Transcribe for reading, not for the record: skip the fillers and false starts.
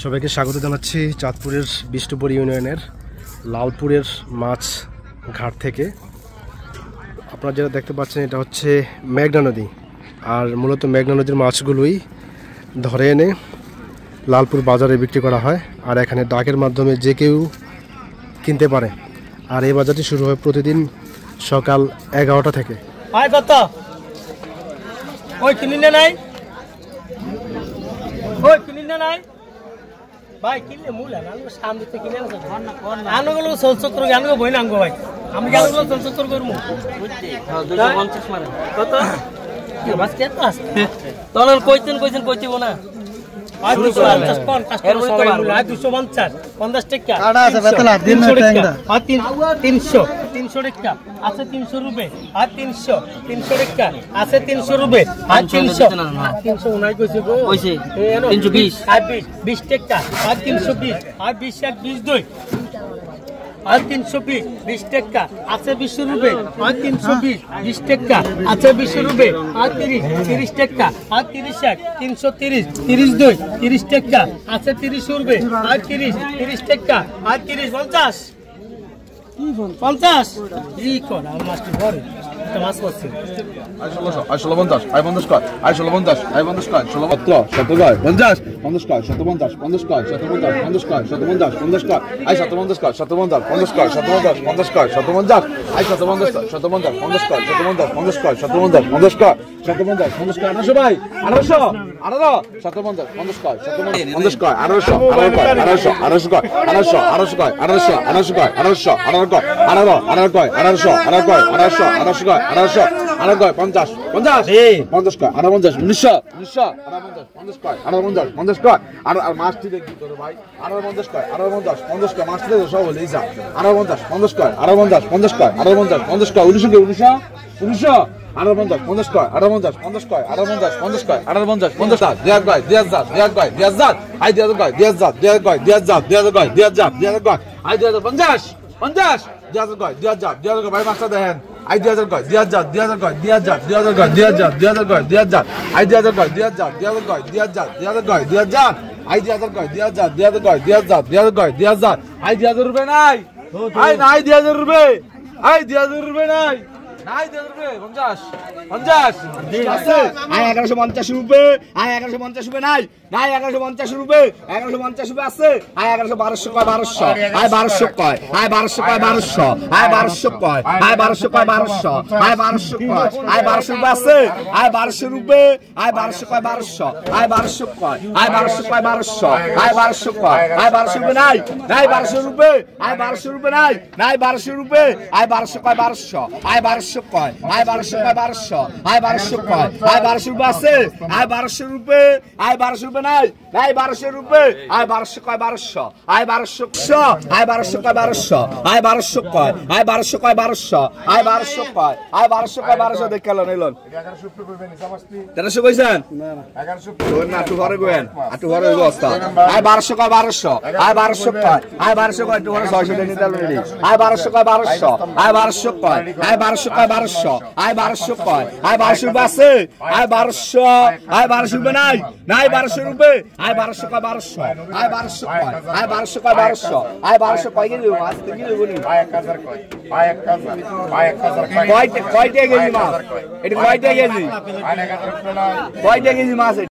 সবাইকে স্বাগত জানাচ্ছি চাঁদপুরের বিষ্ণুপুর ইউনিয়নের লালপুরের মাছ ঘাট থেকে। আপনারা যেটা দেখতে পাচ্ছেন এটা হচ্ছে মেঘনা নদী, আর মূলত মেঘনা নদীর মাছগুলোই ধরে এনে লালপুর বাজারে বিক্রি করা হয়, আর এখানে ডাকের মাধ্যমে যে কেউ কিনতে পারে। আর এই বাজারটি শুরু হয় প্রতিদিন সকাল 11টা থেকে। ভাই কিনলে মূল আনগো সামনে থেকে কিনে আনগো আনগো চলচত্র আনগো বই না আনগো ভাই আমি আনগো চলচত্র করবো বুঝছি 250 মারে কত বাস কে তো আছে তখন কইতেন কইতিব না 250 250 টাকা কাটা আছে বেতলা দিন না টাকা আর 300 টাকা আছে 300 রুপে আর 300 টাকা আছে 300 রুপে আর 300 উনাই কইছে গো কইছে 320 আর 20 টাকা আর 320 আর 20 এক 20 দুই আর 320 টাকা আছে 20 রুপে আর 320 টাকা আছে 20 রুপে আর 30 টাকা আর 30 এক 330 32 30 টাকা আছে 30 রুপে আর 30 টাকা আর 30 50 ই কোন আমার মাস্টার বড় মাছ করছে 1650 50 কয় 1650 50 কয় 16 17 কয় 50 50 কয় 1750 50 কয় 1750 50 কয় 1750 50 কয় 1750 কয় 1750 50 কয় 1750 50 কয় 1750 1750 50 কয় 1750 50 কয় 1750 50 কয় 1750 50 কয় 1800 ভাই 1800 1750 50 কয় 1750 কয় 1800 1800 কয় 1800 কয় 1800 কয় 1800 কয় 1800 কয় 1800 কয় 50 কয় 58 1900 50 কয় 50 কয় আর মাছটি দেখি তোর ভাই 50 কয় 50 কয় মাছটি তো সব হলেই যা 50 কয় 50 কয় 50 কয় 1900 50 কয় 50 কয় 50 কয় 50 দেয়া কয় আই দেয়া কয় আই দেয়া 50 ভাই মাছটা দেখেন আই 2000 কয় 2000 কয় 2000 কয় 2000 আই 2000 কয় 2000 কয় 2000 আই 2000 কয় 2000 আই 2000 রুপে নাই আই নাই 2000 রুপে আই 2000 রুপে নাই নাই 2000 রুপে 50 আছে আই 1150 রুপে আই 1150 রুপে নাই নাই 1150 রুপে 1150 রুপে আছে আই 1112 কয় 1200 আই 1200 কয় আই 1200 কয় 1200 আই 1200 কয় আই 1200 কয় 1200 আই 1200 কয় আই 1200 রুপে আছে আই 1200 রুপে আই 1200 কয় 1200 আই 1200 কয় আই 1200 কয় 1200 আই 1200 কয় আই 1200 রুপে নাই নাই 1200 রুপে আই 1200 রুপে নাই নাই 1200 রুপে আই 1200 কয় 1200 আই 1200 কয় আই 1200 কয় 1200 আই 1200 কয় আই 1200 রুপে আছে আই 1200 রুপে আই 1200 রুপে নাই নাই 1200 রুপে আই 1200 কয় 1200 আই 1200 আই 1200 কয় 1200 আই 1200 কয় আই 1200 কয় 1200 আই 1200 কয় আই 1200 কয় 1200 দেখালো নিলন 1100 রুপে কইবেন জামাস্তি 1300 কইছেন না 1100 কই না আটু ঘরে কইেন আটু ঘরে অবস্থা আই 1200 কয় 1200 আই 1200 কয় আই 1200 কয় 600 দেন নিতে লইলি আই 1200 কয় 1200 আই 1200 কয় আই 1200 কয় 1200 আই 1200 কয় আই 1200 রুপে আছে আই 1200 আই 1200 রুপে নাই নাই 1200 রুপে আই 1200 কয় 1200 আই 1200 কয় আই 1200 কয় 1200 আই 1200 কয় কেজি মাছ কেজি লইবনি আই 1000 কয় আই 1000 কয় কয়টা কেজি মাছ এটা কয়টা কেজি আই 1000 কয় কয়টা কেজি মাছ